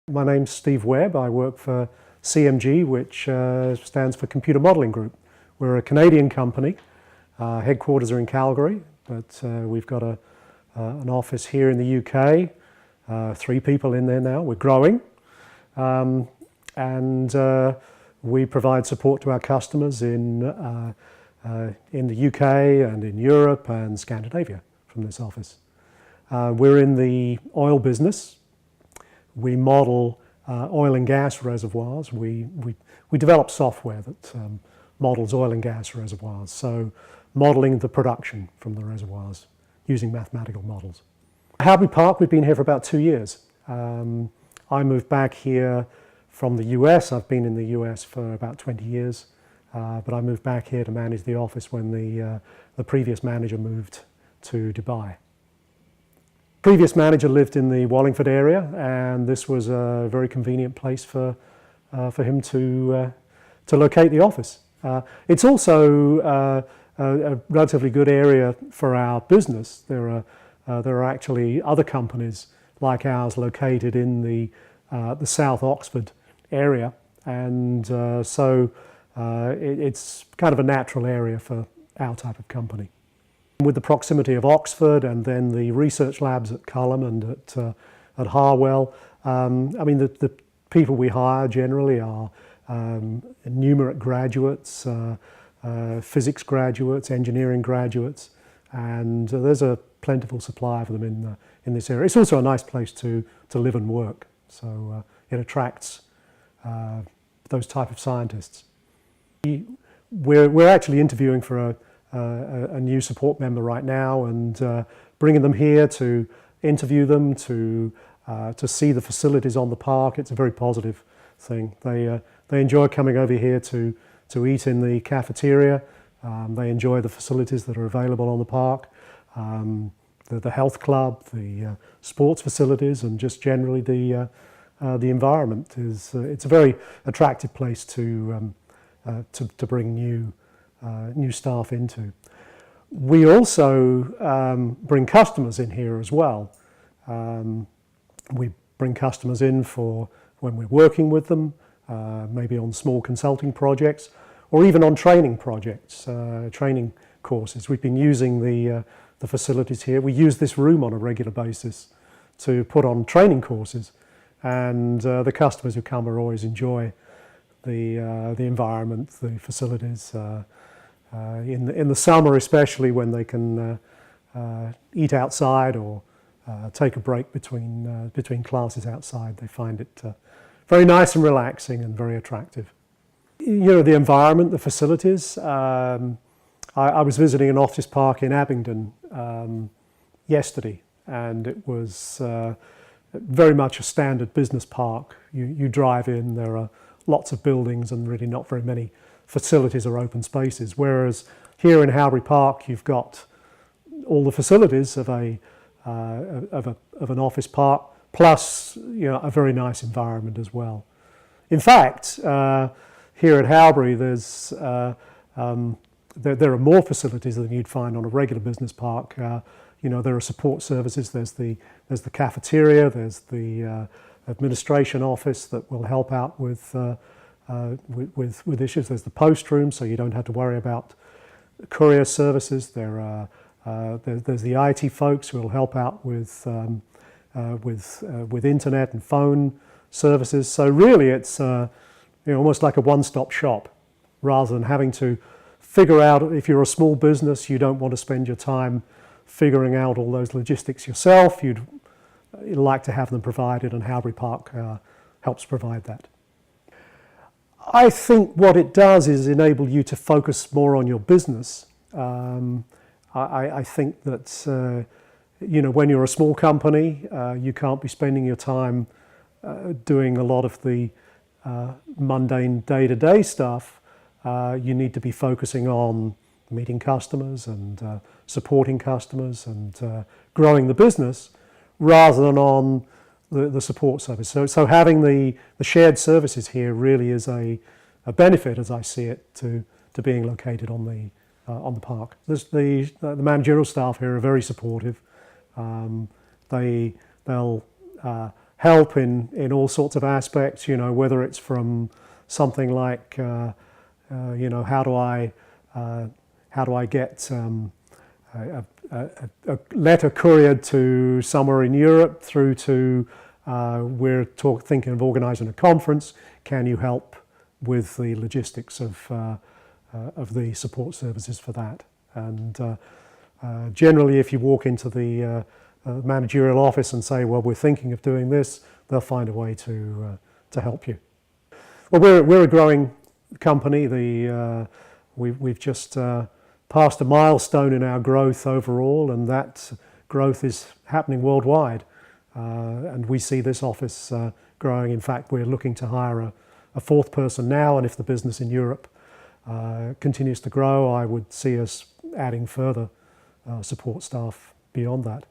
My name's Steve Webb. I work for CMG, which stands for Computer Modelling Group. We're a Canadian company. Headquarters are in Calgary, but we've got an office here in the UK. 3 people in there now. We're growing. And we provide support to our customers in the UK and in Europe and Scandinavia from this office. We're in the oil business. We model oil and gas reservoirs. We develop software that models oil and gas reservoirs, so modeling the production from the reservoirs using mathematical models. Howbery Park, we've been here for about 2 years. I moved back here from the US. I've been in the US for about 20 years, but I moved back here to manage the office when the previous manager moved to Dubai. Previous manager lived in the Wallingford area, and this was a very convenient place for him to locate the office. It's also a relatively good area for our business. There are actually other companies like ours located in the South Oxford area, and so it's kind of a natural area for our type of company. With the proximity of Oxford and then the research labs at Culham and at Harwell, I mean the people we hire generally are numerate graduates, physics graduates, engineering graduates, and there's a plentiful supply of them in this area. It's also a nice place to live and work, so it attracts those type of scientists. We're actually interviewing for a new support member right now, and bringing them here to interview them, to see the facilities on the park. It's a very positive thing. They enjoy coming over here to eat in the cafeteria. They enjoy the facilities that are available on the park, the health club, the sports facilities, and just generally the environment. It's a very attractive place to bring new staff into. We also bring customers in here as well. We bring customers in for when we're working with them, maybe on small consulting projects, or even on training projects, training courses. We've been using the facilities here. We use this room on a regular basis to put on training courses, and the customers who come are always enjoy the environment, the facilities. In the summer especially, when they can eat outside or take a break between classes outside, they find it very nice and relaxing and very attractive. You know, the environment, the facilities. I was visiting an office park in Abingdon yesterday, and it was very much a standard business park. You drive in, there are lots of buildings and really not very many facilities or open spaces, whereas here in Howbery Park you've got all the facilities of an office park, plus a very nice environment as well. In fact, here at Howbery there are more facilities than you'd find on a regular business park. There are support services. There's the cafeteria. There's the administration office that will help out with issues. There's the post room, so you don't have to worry about courier services. There's the IT folks who will help out with internet and phone services. So really, it's almost like a one-stop shop, rather than having to figure out. If you're a small business, you don't want to spend your time figuring out all those logistics yourself. You'd like to have them provided, and Howbery Park helps provide that. I think what it does is enable you to focus more on your business. I think that when you're a small company, you can't be spending your time doing a lot of the mundane day-to-day stuff. You need to be focusing on meeting customers and supporting customers and growing the business, rather than on the support service. So having the shared services here really is a benefit, as I see it, to being located on the park. The managerial staff here are very supportive. They'll help in all sorts of aspects, whether it's from something like, how do I get a letter couriered to somewhere in Europe, through to we're thinking of organising a conference. Can you help with the logistics of the support services for that? And generally, if you walk into the managerial office and say, well, we're thinking of doing this, they'll find a way to help you. Well, we're a growing company. We've just passed a milestone in our growth overall, and that growth is happening worldwide. And we see this office growing. In fact, we're looking to hire a fourth person now, and if the business in Europe continues to grow, I would see us adding further support staff beyond that.